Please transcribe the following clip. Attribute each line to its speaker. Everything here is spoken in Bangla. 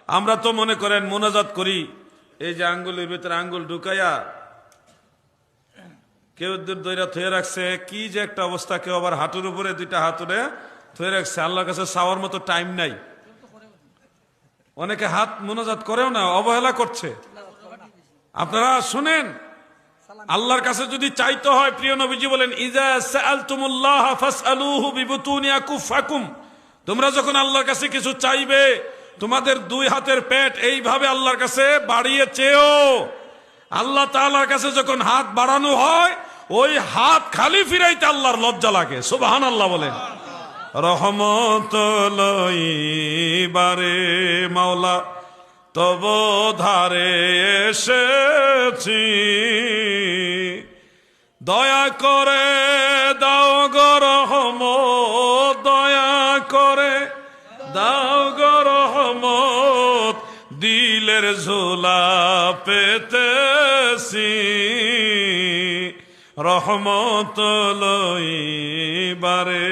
Speaker 1: আমরা তো মনে করেন মোনাজাত করি, এই যে আঙ্গুলের ভিতরে আঙ্গুল ঢুকাইয়া কেউ দইরা থয়ে রাখছে, কি যে একটা অবস্থা। কেউ আবার হাঁটুর উপরে দুইটা হাতুড়ে থয়ে রাখছে। আল্লাহর কাছে চাওয়ার মতো টাইম নাই। অনেকে হাত মোনাজাত করেও না, অবহেলা করছে। আপনারা শুনেন, আল্লাহর কাছে যদি চাইতে হয়, প্রিয় নবীজি বলেন, ইজা সাআলতুমুল্লাহ ফাসআলুহু বিবুতুনি আকুফাকুম, তোমরা যখন আল্লাহর কাছে কিছু চাইবে, তোমাদের দুই হাতের পেট এইভাবে আল্লাহর কাছে বাড়িয়ে চেয়েও। আল্লাহ তাআলার কাছে যখন হাত বাড়ানো হয়, ওই হাত খালি ফিরাইতে আল্লাহর লজ্জা লাগে। সুবহানাল্লাহ বলেন। রহমত লইবারে মাওলা তব ধারে এসেছি, দয়া করে দাও গো রহমত, দয়া করে দাও গো রহমত, দিলের ঝোলা পেতেছি রহমত লইবারে।